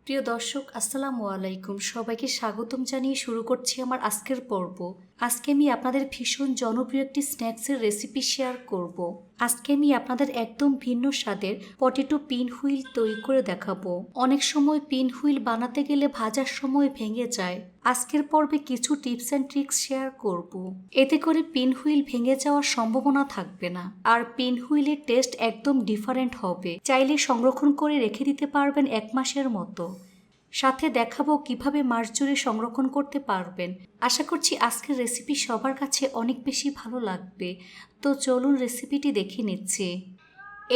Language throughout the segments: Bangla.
প্রিয় দর্শক আসসালামু আলাইকুম, সবাইকে স্বাগতম জানিয়ে শুরু করছি আমার আজকের পর্ব। আজকে আমি আপনাদের ভীষণ জনপ্রিয় একটি স্ন্যাক্সের রেসিপি শেয়ার করব। আজকে আমি আপনাদের একদম ভিন্ন স্বাদের পটেটো পিন হুইল তৈরি করে দেখাবো। অনেক সময় পিন হুইল বানাতে গেলে ভাজার সময় ভেঙে যায়। আজকের পর্বে কিছু টিপস অ্যান্ড ট্রিক্স শেয়ার করব। এতে করে পিন হুইল ভেঙে যাওয়ার সম্ভাবনা থাকবে না, আর পিন হুইলের টেস্ট একদম ডিফারেন্ট হবে। চাইলে সংরক্ষণ করে রেখে দিতে পারবেন 1 মাসের মতো। সাথে দেখাবো কিভাবে মাস জুড়ে সংরক্ষণ করতে পারবেন। আশা করছি আজকের রেসিপি সবার কাছে অনেক বেশি ভালো লাগবে। তো চলুন রেসিপিটি দেখে নিচ্ছি।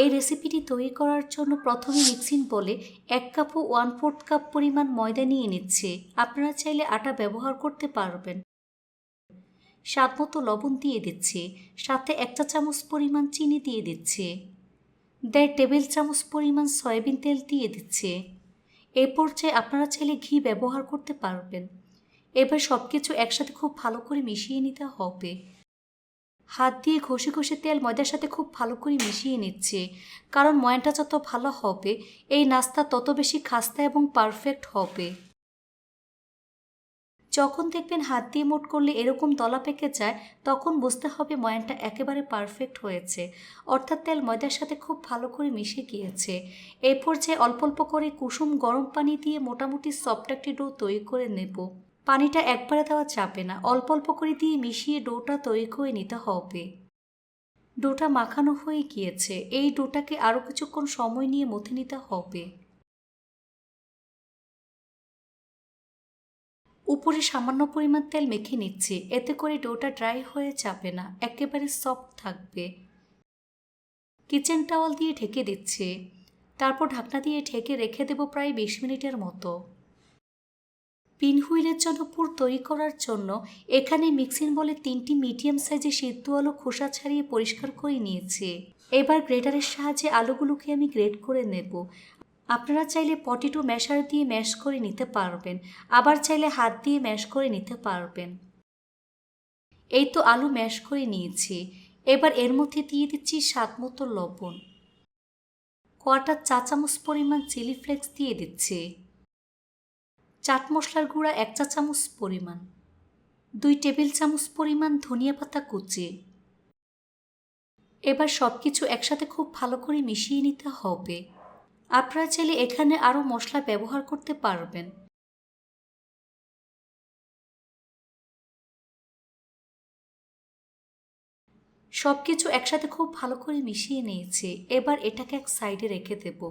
এই রেসিপিটি তৈরি করার জন্য প্রথমে মিক্সিং বলে 1 কাপ ও 1/4 কাপ পরিমাণ ময়দা নিয়ে নিচ্ছে। আপনারা চাইলে আটা ব্যবহার করতে পারবেন। স্বাদ মতো লবণ দিয়ে দিচ্ছে, সাথে 1 চা চামচ পরিমাণ চিনি দিয়ে দিচ্ছে, 1.5 টেবিল চামচ পরিমাণ সয়াবিন তেল দিয়ে দিচ্ছে। এই পর্যায়ে আপনারা চাইলে ঘি ব্যবহার করতে পারবেন। এবার সব কিছু একসাথে খুব ভালো করে মিশিয়ে নিতে হবে। হাত দিয়ে ঘষে ঘষে তেল ময়দার সাথে খুব ভালো করে মিশিয়ে নিচ্ছে, কারণ ময়ানটা যত ভালো হবে এই নাস্তা তত বেশি খাস্তা এবং পারফেক্ট হবে। যখন দেখবেন হাত দিয়ে মুঠ করলে এরকম দলা পেকে যায়, তখন বুঝতে হবে ময়ানটা একেবারে পারফেক্ট হয়েছে, অর্থাৎ তেল ময়দার সাথে খুব ভালো করে মিশে গিয়েছে। এই পর্যায়ে অল্প অল্প করে কুসুম গরম পানি দিয়ে মোটামুটি সফট একটি ডো তৈরি করে নেব। পানিটা একবারে দেওয়া যাবে না, অল্প অল্প করে দিয়ে মিশিয়ে ডোটা তৈরি করে নিতে হবে। ডোটা মাখানো হয়ে গিয়েছে, এই ডোটাকে আরও কিছুক্ষণ সময় নিয়ে মথে নিতে হবে। উপরে সামান্য পরিমাণ তেল মেখে নিচ্ছি, এতে করে ডোটা ড্রাই হয়ে যাবে না, একেবারে সফট থাকবে। কিচেন টাওয়াল দিয়ে ঢেকে দিচ্ছি, তারপর ঢাকনা দিয়ে ঢেকে রেখে দেব প্রায় 20 মিনিটের মতো। পিন হুইলের জন্য পুর তৈরি করার জন্য এখানে মিক্সিং বলে 3টি মিডিয়াম সাইজে সিদ্ধ আলু খোসা ছাড়িয়ে পরিষ্কার করে নিয়েছি। এবার গ্রেটারের সাহায্যে আলুগুলোকে আমি গ্রেট করে নেব। আপনারা চাইলে পটেটো ম্যাশার দিয়ে ম্যাশ করে নিতে পারবেন, আবার চাইলে হাত দিয়ে ম্যাশ করে নিতে পারবেন। এই তো আলু ম্যাশ করে নিয়েছি। এবার এর মধ্যে দিয়ে দিচ্ছি স্বাদ মতো লবণ, 1/4 চা চামচ পরিমাণ চিলি ফ্লেক্স দিয়ে দিচ্ছি, চাট মশলার গুঁড়া 1 চা চামচ পরিমাণ, 2 টেবিল চামচ পরিমাণ ধনিয়া পাতা কুচি। এবার সব কিছু একসাথে খুব ভালো করে মিশিয়ে নিতে হবে। আপনারা চাইলে এখানে আরও মশলা ব্যবহার করতে পারবেন। সব কিছু একসাথে খুব ভালো করে মিশিয়ে নিয়েছি। এবার এটাকে এক সাইডে রেখে দেব।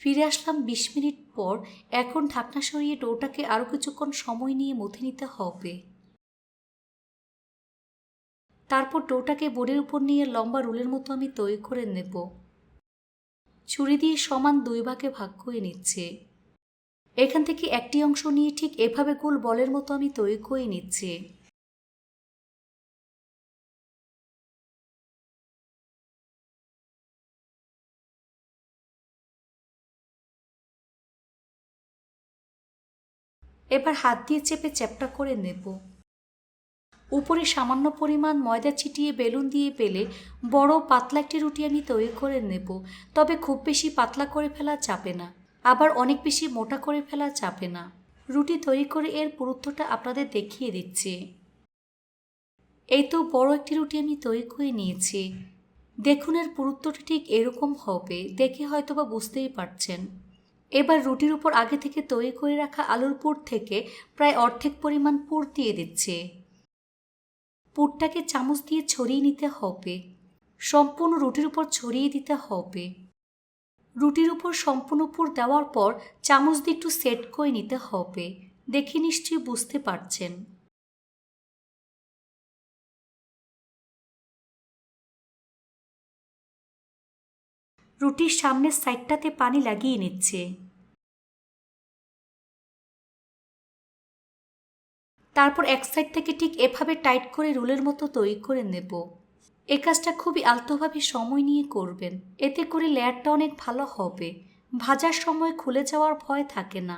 ফিরে আসলাম 20 মিনিট পর। এখন ঢাকনা সরিয়ে ডোটাকে আরও কিছুক্ষণ সময় নিয়ে মথে নিতে হবে। তারপর ডোটাকে বোর্ডের উপর নিয়ে লম্বা রুলের মতো আমি তৈরি করে নেব। ছুরি দিয়ে সমান 2 ভাগে ভাগ করে নিচ্ছে। এখান থেকে একটি অংশ নিয়ে ঠিক এভাবে গোল বলের মতো আমি তৈরি করে নিচ্ছি। এবার হাত দিয়ে চেপে চ্যাপ্টা করে নেব। উপরে সামান্য পরিমাণ ময়দা ছিটিয়ে বেলুন দিয়ে বেলে বড় পাতলা একটি রুটি আমি তৈরি করে নেব। তবে খুব বেশি পাতলা করে ফেলা যাবে না, আবার অনেক বেশি মোটা করে ফেলা যাবে না। রুটি তৈরি করে এর পুরুত্বটা আপনাদের দেখিয়ে দিচ্ছি। এই তো বড় একটি রুটি আমি তৈরি করে নিয়েছি। দেখুন এর পুরুত্বটা ঠিক এরকম হবে, দেখে হয়তোবা বুঝতেই পারছেন। এবার রুটির উপর আগে থেকে তৈরি করে রাখা আলুর পুর থেকে প্রায় অর্ধেক পরিমাণ পুর দিয়ে দিচ্ছে। পুরটাকে চামচ দিয়ে ছড়িয়ে নিতে হবে, সম্পূর্ণ রুটির উপর ছড়িয়ে দিতে হবে। রুটির উপর সম্পূর্ণ পুর দেওয়ার পর চামচ দিয়ে একটু সেট করে নিতে হবে। দেখে নিশ্চয়ই বুঝতে পারছেন। রুটির সামনের সাইডটাতে পানি লাগিয়ে নিচ্ছে। তারপর এক সাইড থেকে ঠিক এভাবে টাইট করে রুলের মতো তৈরি করে নেব। এই কাজটা খুবই আলতোভাবে সময় নিয়ে করবেন, এতে করে লেয়ারটা অনেক ভালো হবে। ভাজার সময় খুলে যাওয়ার ভয় থাকে না।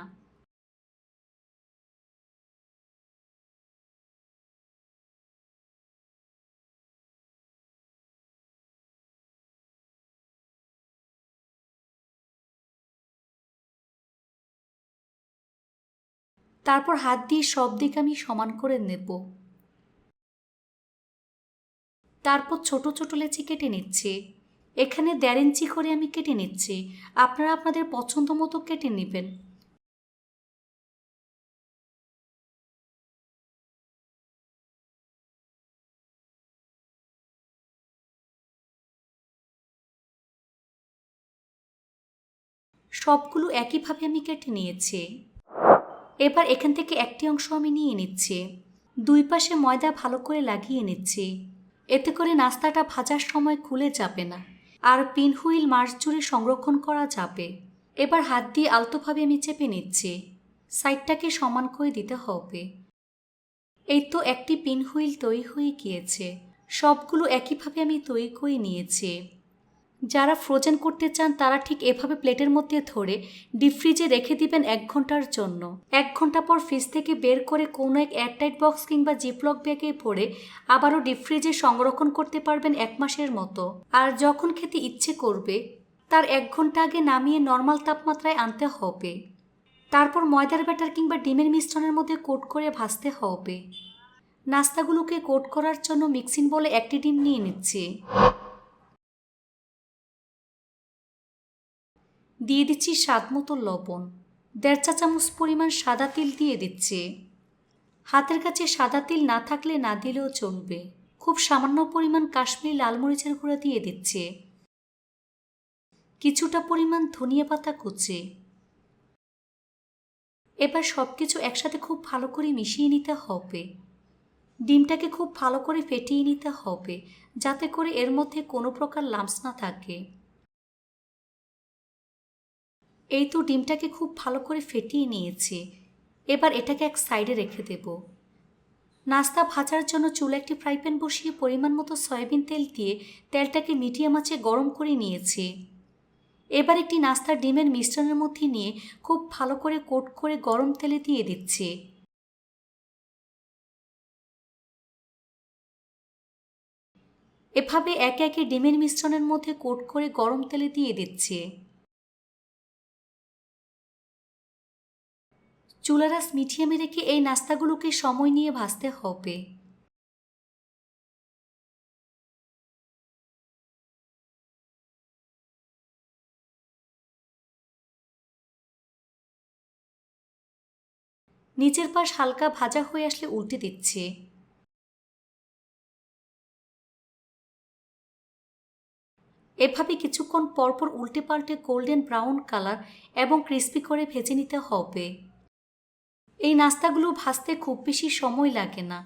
তারপর হাত দিয়ে সব দিক আমি সমান করে নেব। তারপর ছোট ছোট লেচি কেটে নিচ্ছি। এখানে 1.5 ইঞ্চি করে আমি কেটে নিচ্ছি, আপনারা আপনাদের পছন্দ মতো কেটে নেবেন। সবগুলো একইভাবে আমি কেটে নিয়েছি। এবার এখান থেকে একটি অংশ আমি নিয়ে নিচ্ছি, 2 পাশে ময়দা ভালো করে লাগিয়ে নিচ্ছি, এতে করে নাস্তাটা ভাজার সময় খুলে যাবে না আর পিন হুইল মাস জুড়ে সংরক্ষণ করা যাবে। এবার হাত দিয়ে আলতোভাবে আমি চেপে নিচ্ছি, সাইডটাকে সমান করে দিতে হবে। এই তো একটি পিন হুইল তৈরি হয়ে গিয়েছে। সবগুলো একইভাবে আমি তৈরি করে নিয়েছি। যারা ফ্রোজেন করতে চান তারা ঠিক এভাবে প্লেটের মধ্যে ধরে ডিপ ফ্রিজে রেখে দিবেন 1 ঘন্টার জন্য। 1 ঘন্টা পর ফ্রিজ থেকে বের করে কোনো এক এয়ারটাইট বক্স কিংবা জিপলক ব্যাগে ভরে আবারও ডিপ ফ্রিজে সংরক্ষণ করতে পারবেন 1 মাসের মতো। আর যখন খেতে ইচ্ছে করবে তার 1 ঘন্টা আগে নামিয়ে নর্মাল তাপমাত্রায় আনতে হবে। তারপর ময়দার ব্যাটার কিংবা ডিমের মিশ্রণের মধ্যে কোট করে ভাজতে হবে। নাস্তাগুলোকে কোট করার জন্য মিক্সিং বলে 1টি ডিম নিয়ে নিচ্ছি। দিয়ে দিচ্ছি স্বাদ মতো লবণ, 1.5 চা চামচ পরিমাণ সাদা তিল দিয়ে দিচ্ছি। হাতের কাছে সাদা তিল না থাকলে না দিলেও চলবে। খুব সামান্য পরিমাণ কাশ্মীরি লাল মরিচের গুঁড়া দিয়ে দিচ্ছি। কিছুটা পরিমাণ ধনিয়া পাতা কুচি। এবার সব কিছু একসাথে খুব ভালো করে মিশিয়ে নিতে হবে। ডিমটাকে খুব ভালো করে ফেটিয়ে নিতে হবে যাতে করে এর মধ্যে কোনো প্রকার লাম্পস না থাকে। এই তো ডিমটাকে খুব ভালো করে ফেটিয়ে নিয়েছি। এবার এটাকে এক সাইডে রেখে দেব। নাস্তা ভাজার জন্য চুলে একটি ফ্রাই প্যান বসিয়ে পরিমাণ মতো সয়াবিন তেল দিয়ে তেলটাকে মিডিয়াম আঁচে গরম করে নিয়েছি। এবার একটি নাস্তার ডিমের মিশ্রণের মধ্যে নিয়ে খুব ভালো করে কোট করে গরম তেলে দিয়ে দিচ্ছি। এভাবে একে একে ডিমের মিশ্রণের মধ্যে কোট করে গরম তেলে দিয়ে দিচ্ছি। চুলার আঁচ মিডিয়ামে রেখে এই নাস্তাগুলোকে সময় নিয়ে ভাজতে হবে। নিচের পাশ হালকা ভাজা হয়ে আসলে উল্টে দিচ্ছি। এভাবে কিছুক্ষণ পরপর উল্টে পাল্টে গোল্ডেন ব্রাউন কালার এবং ক্রিস্পি করে ভেজে নিতে হবে। এই নাস্তাগুলো ভাজতে খুব বেশি সময় লাগে না,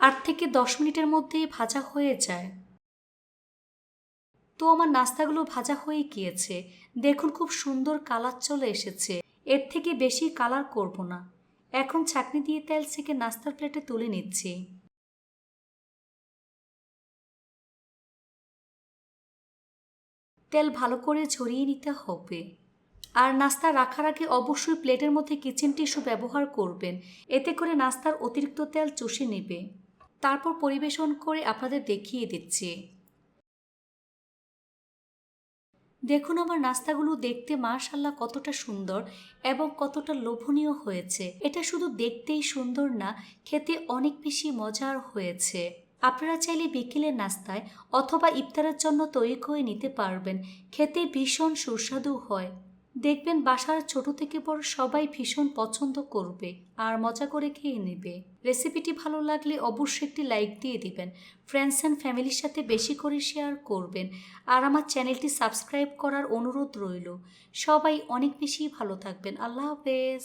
8 থেকে 10 মিনিটের মধ্যেই ভাজা হয়ে যায়। তো আমার নাস্তাগুলো ভাজা হয়ে গিয়েছে, দেখুন খুব সুন্দর কালার চলে এসেছে। এর থেকে বেশি কালার করব না। এখন ছাঁকনি দিয়ে তেল ছেঁকে নাস্তার প্লেটে তুলে নিচ্ছি। তেল ভালো করে ঝরিয়ে নিতে হবে। আর নাস্তা রাখার আগে অবশ্যই প্লেটের মধ্যে কিচেন টিস্যু ব্যবহার করবেন, এতে করে নাস্তার অতিরিক্ত তেল চুষে নেবে। তারপর পরিবেশন করে আপনাদের দেখিয়ে দিচ্ছি। দেখুন আমার নাস্তাগুলো দেখতে মাশাআল্লাহ কতটা সুন্দর এবং কতটা লোভনীয় হয়েছে। এটা শুধু দেখতেই সুন্দর না, খেতে অনেক বেশি মজার হয়েছে। আপনারা চাইলে বিকেলের নাস্তায় অথবা ইফতারের জন্য তৈরি করে নিতে পারবেন। খেতে ভীষণ সুস্বাদু হয়। দেখবেন বাসার ছোট থেকে বড় সবাই ভীষণ পছন্দ করবে আর মজা করে খেয়ে নেবে। রেসিপিটি ভালো লাগলে অবশ্যই একটি লাইক দিয়ে দিবেন। ফ্রেন্ডস অ্যান্ড ফ্যামিলির সাথে বেশি করে শেয়ার করবেন আর আমার চ্যানেলটি সাবস্ক্রাইব করার অনুরোধ রইল। সবাই অনেক বেশি ভালো থাকবেন। আল্লাহ হাফেজ।